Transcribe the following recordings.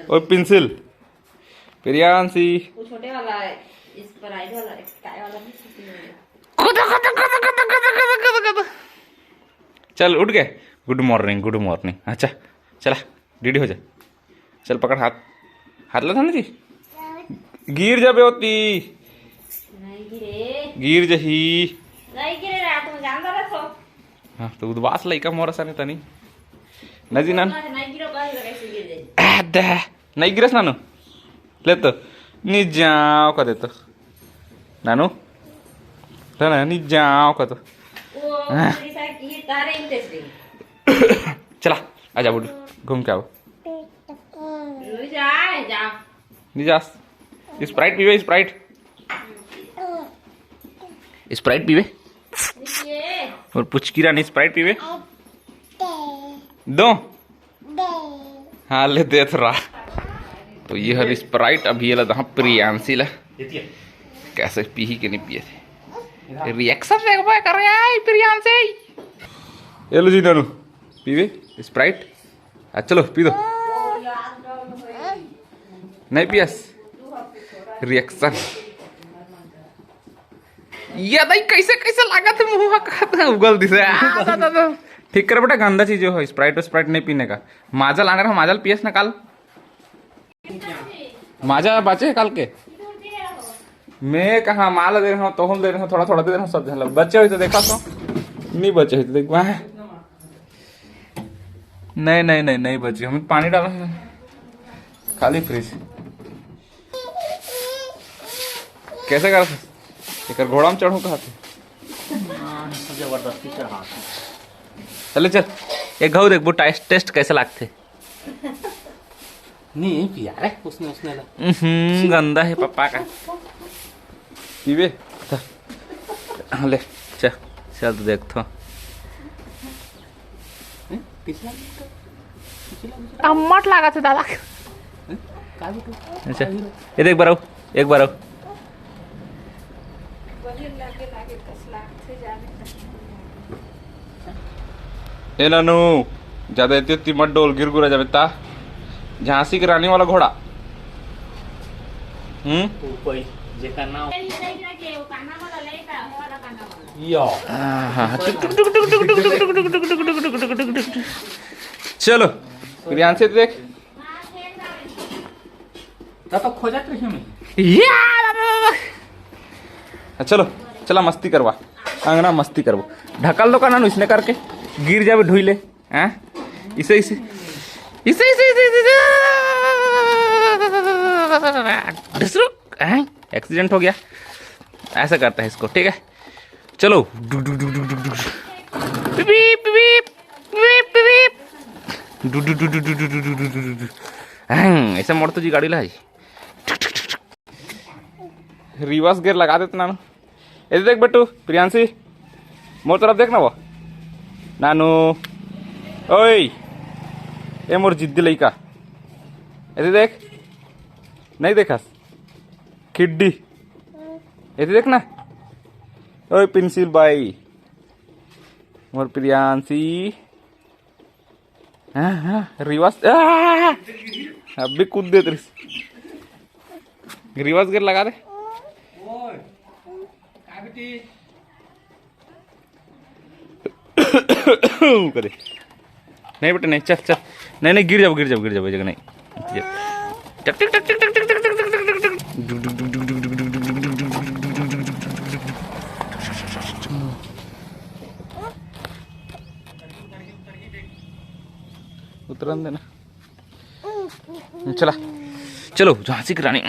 और पेंसिल प्रियांशी वो छोटे वाला है, इस पर आई वाला काय वाला भी छुट्टी है। चल उठ गए। Good morning good morning. अच्छा चला रेडी हो जा। चल पकड़ हाथ हाथ ला था ना जी गिर जाबे होती नहीं गिरे गिर जही। नहीं गिरे रात में जान रहा था। हाँ तो उदवास लइका मोरा साने तनी नजी नान नहीं गिरो कैसे गिर जाए। नहीं गिरस नानू ले तो नी जाओ का दे तो नानू ले ना नी जाओ का तो वो मेरी साइड की तारे इंटरेस्टिंग। चला आजा बुड घूम के आओ। जाए जा नी जा स्प्राइट पीवे स्प्राइट स्प्राइट पीवे ये और पुचकीरा नहीं स्प्राइट पीवे दो हाँ ले दे थोड़ा। तो ये हर स्प्राइट अभी ये लगा प्रियांशी ला कैसे पी ही के नहीं पिए थे रिएक्शन कर रहे हैं प्रियांशी। ये लो जी नानू पीवे स्प्राइट चलो पी दो नहीं पियस रिएक्शन ये नहीं कैसे कैसे लगा थे मुंह का उगल दिसे ठीक कर बेटा गंदा चीज हो स्प्राइट स्प्राइट नहीं पीने का। माजा लाने रहा माजा पियस ना काल माजा बचे काल के मैं कहा माल दे रहा हूँ तो दे रहा हूँ थोड़ा थोड़ा दे रहा हूँ सब जन बच्चे हुए तो देखा तो नहीं बचे हुए तो देख नहीं नहीं नहीं नहीं बचे हम पानी डाला खाली फ्रिज कैसे कर एक घोड़ा में चढ़ू कहा जबरदस्ती चढ़ा चले चल एक घाव देख वो टेस्ट कैसे लागते नहीं पिया रे उसने ला गंदा है पापा का पीवे ले चल चल तो देख तो अम्मट लगा थे दादा। अच्छा ये देख बार एक बार ए नानू ज्यादा इतनी मत डोल गिर गुरा जाबे ता झांसी के रानी वाला घोड़ा कोई जेका नाम चलो प्रियांशी देख तो खोजत रही मैं चलो चला मस्ती करवा अंगना मस्ती करवो ढकल दो का नानू इसने करके गिर जावे ढुईले हैं इसे इसे इसे इसे एक्सीडेंट हो गया ऐसा करता है इसको ठीक है। चलो ऐसा मोड़ तो जी गाड़ी ला रिवर्स गियर लगा देते नानू ऐसे देख बेटू प्रियांशी मोर तरफ देखना वो नानू ओए ये मोर जिद्दी लइका ऐसे देख नहीं देखा खिड्डी ऐसे देखना ओए पेंसिल बाई मोर प्रियांशी हाँ हाँ रिवर्स अब भी कूद दे रिवर्स गियर लगा दे करे नहीं बेटा नहीं चल चल नहीं नहीं गिर जाओ जगह नहीं टक टक टक टक टक टक टक टक उतरन देना चला चलो झांसी की रानी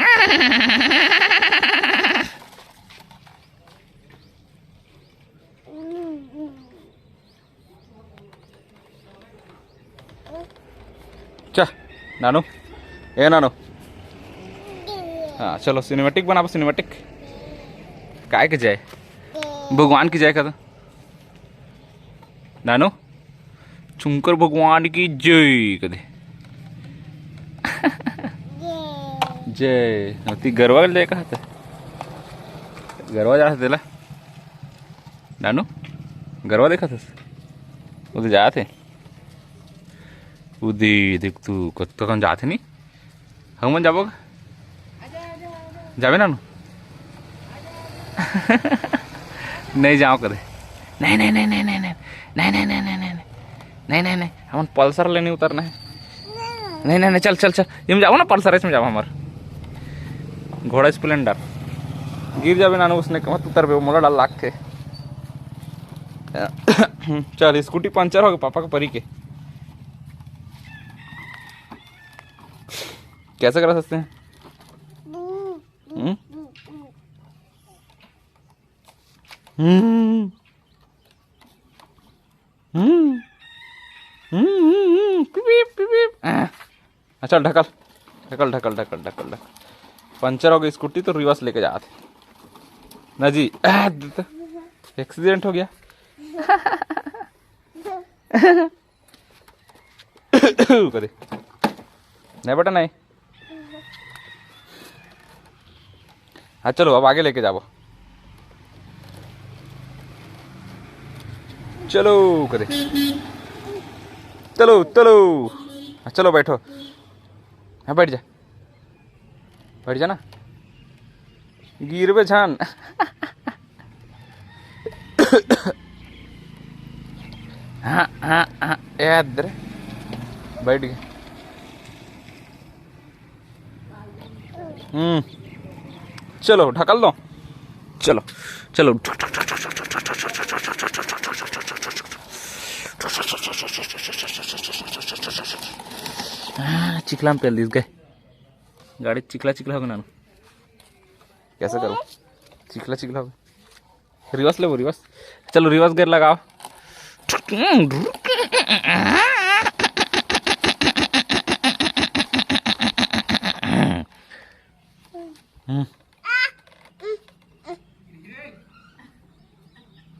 चा नानू ए नानू हाँ चलो सिनेमेटिक बना सिनेमेटिक काय के जाए भगवान की जाए कदा नानू शंकर भगवान की जय कदे जय ती गरवा ले का गरवा जा दिला नानू गरवा देखा था वो तो जाते उदी देख तू कौन जाते नहीं हम जाबो जाबे ना नहीं जाओ कदे नहीं नहीं नहीं नहीं नहीं नहीं नहीं नहीं नहीं नहीं नहीं नहीं नहीं हम पल्सर लेने उतरना है नहीं नहीं नहीं चल चल चल ये में जाओ ना पल्सर इसमें जाओ हमार घोड़ा स्प्लेंडर गिर जाबे ना उसने मत उतर बे मोला डाल लाख के चल स्कूटी पंचर हो गया पापा का परी के कैसे करा सकते हैं अच्छा ढकल ढकल ढकल ढकल ढकल ढकल पंचर हो गई स्कूटी तो रिवर्स लेके जाते ना जी एक्सीडेंट हो गया करे नहीं बेटा नहीं हाँ चलो अब आगे लेके जाओ चलो करे चलो चलो चलो बैठो हाँ बैठ जा ना गिर पे छान हाँ हाँ हाँ इधर बैठ गए चलो ढकल दो चलो चलो चिखला में पेल दिस गए गाड़ी चिखला चिखला होगा ना कैसे करो चिखला चिखला होगा रिवर्स ले वो रिवर्स चलो रिवर्स गियर लगाओ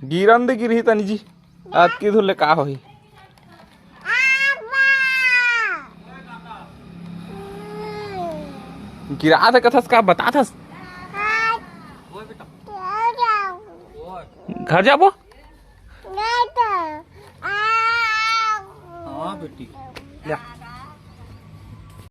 गिरन दे गिरी तनी जी आज की धुले का होई गिरा दे कथस का बता थस घर जाबो हाँ बेटी ले